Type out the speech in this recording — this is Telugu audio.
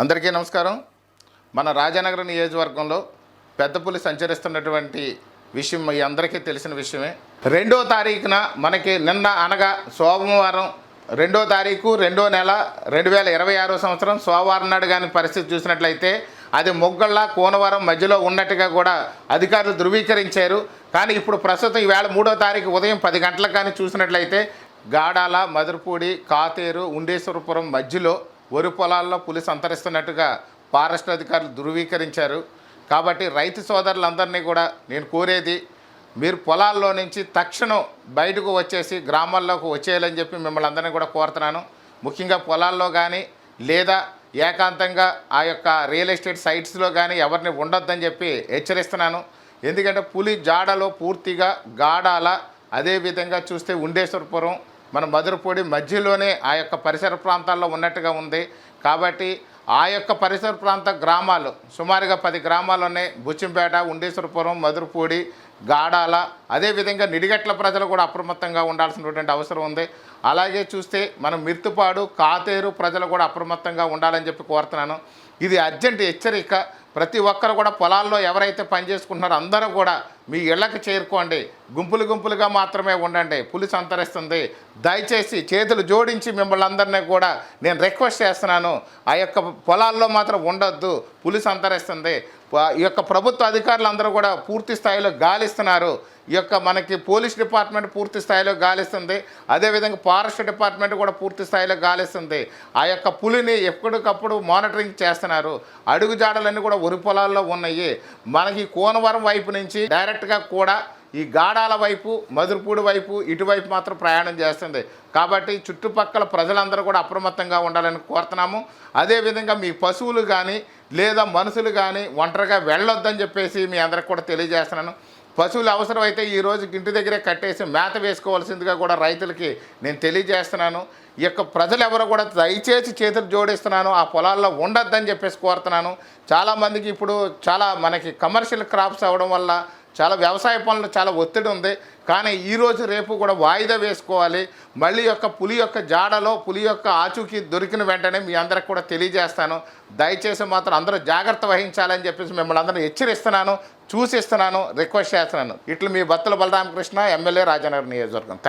అందరికీ నమస్కారం. మన రాజానగరం నియోజకవర్గంలో పెద్ద పులి సంచరిస్తున్నటువంటి విషయం మీ అందరికీ తెలిసిన విషయమే. 2వ తారీఖున మనకి నిన్న అనగా సోమవారం 2వ తారీఖు 2వ నెల 2026 సంవత్సరం సోమవారం నాడు కానీ పరిస్థితి చూసినట్లయితే అది మొగ్గళ్ళ కోనవరం మధ్యలో ఉన్నట్టుగా కూడా అధికారులు ధృవీకరించారు. కానీ ఇప్పుడు ప్రస్తుతం ఈవేళ 3వ తారీఖు ఉదయం 10 గంటలకు కానీ చూసినట్లయితే గాడాల, మధురపూడి, కాతేరు, ఉండేశ్వరపురం మధ్యలో వరి పొలాల్లో పులి సంతరిస్తున్నట్టుగా ఫారెస్ట్ అధికారులు ధృవీకరించారు. కాబట్టి రైతు సోదరులందరినీ కూడా నేను కోరేది, మీరు పొలాల్లో నుంచి తక్షణం బయటకు వచ్చేసి గ్రామాల్లోకి వచ్చేయాలని చెప్పి మిమ్మల్ని అందరినీ కూడా కోరుతున్నాను. ముఖ్యంగా పొలాల్లో కానీ లేదా ఏకాంతంగా ఆ యొక్క రియల్ ఎస్టేట్ సైట్స్లో కానీ ఎవరిని ఉండొద్దని చెప్పి హెచ్చరిస్తున్నాను. ఎందుకంటే పులి జాడలో పూర్తిగా గాడాల, అదేవిధంగా చూస్తే ఉండేశ్వరపురం, మన మధురపూడి మధ్యలోనే ఆ యొక్క పరిసర ప్రాంతాల్లో ఉన్నట్టుగా ఉంది. కాబట్టి ఆ యొక్క పరిసర ప్రాంత గ్రామాలు సుమారుగా 10 గ్రామాలు ఉన్నాయి. బుచ్చింపేట, ఉండేశ్వరపురం, మధురపూడి, గాడాల, అదేవిధంగా నిడిగట్ల ప్రజలు కూడా అప్రమత్తంగా ఉండాల్సినటువంటి అవసరం ఉంది. అలాగే చూస్తే మనం మిర్తుపాడు, కాతేరు ప్రజలు కూడా అప్రమత్తంగా ఉండాలని చెప్పి కోరుతున్నాను. ఇది అర్జెంట్ హెచ్చరిక. ప్రతి ఒక్కరు కూడా పొలాల్లో ఎవరైతే పనిచేసుకుంటున్నారో అందరూ కూడా మీ ఇళ్లకు చేరుకోండి. గుంపులుగా మాత్రమే ఉండండి. పులి సంతరిస్తుంది. దయచేసి చేతులు జోడించి మిమ్మల్ని అందరినీ కూడా నేను రిక్వెస్ట్ చేస్తున్నాను, ఆ యొక్క పొలాల్లో మాత్రం ఉండొద్దు, పులి సంతరిస్తుంది. ఈ యొక్క ప్రభుత్వ అధికారులు కూడా పూర్తి స్థాయిలో గాలిస్తున్నారు. ఈ యొక్క మనకి పోలీస్ డిపార్ట్మెంట్ పూర్తి స్థాయిలో గాలిస్తుంది. అదేవిధంగా ఫారెస్ట్ డిపార్ట్మెంట్ కూడా పూర్తి స్థాయిలో గాలిస్తుంది. ఆ యొక్క పులిని ఎప్పటికప్పుడు మానిటరింగ్ చేస్తున్నారు. అడుగుజాడలన్నీ కూడా వరి పొలాల్లో ఉన్నాయి. మనకి కోనవరం వైపు నుంచి డైరెక్ట్గా కూడా ఈ గాడాల వైపు, మధురపూడి వైపు, ఇటువైపు మాత్రం ప్రయాణం చేస్తుంది. కాబట్టి చుట్టుపక్కల ప్రజలందరూ కూడా అప్రమత్తంగా ఉండాలని కోరుతున్నాము. అదేవిధంగా మీ పశువులు కానీ లేదా మనుషులు కానీ ఒంటరిగా వెళ్ళొద్దని చెప్పేసి మీ అందరికి కూడా తెలియజేస్తున్నాను. పశువులు అవసరమైతే ఈరోజు ఇంటి దగ్గరే కట్టేసి మేత వేసుకోవాల్సిందిగా కూడా రైతులకి నేను తెలియజేస్తున్నాను. ఈ యొక్క ప్రజలు ఎవరు కూడా దయచేసి చేతులు జోడిస్తున్నాను, ఆ పొలాల్లో ఉండొద్దని చెప్పేసి కోరుతున్నాను. చాలామందికి ఇప్పుడు చాలా మనకి కమర్షియల్ క్రాప్స్ అవ్వడం వల్ల చాలా వ్యవసాయ పనులు చాలా ఒత్తిడి ఉంది. కానీ ఈరోజు రేపు కూడా వాయిదా వేసుకోవాలి. మళ్ళీ యొక్క పులి యొక్క జాడలో పులి యొక్క ఆచూకీ దొరికిన వెంటనే మీ అందరికి కూడా తెలియజేస్తాను. దయచేసి మాత్రం అందరూ జాగ్రత్త వహించాలని చెప్పేసి మిమ్మల్ని అందరూ హెచ్చరిస్తున్నాను, సూచిస్తున్నాను, రిక్వెస్ట్ చేస్తున్నాను. ఇట్లు మీ బత్తుల బలరామకృష్ణ, ఎమ్మెల్యే, రాజానగరం నియోజకవర్గం.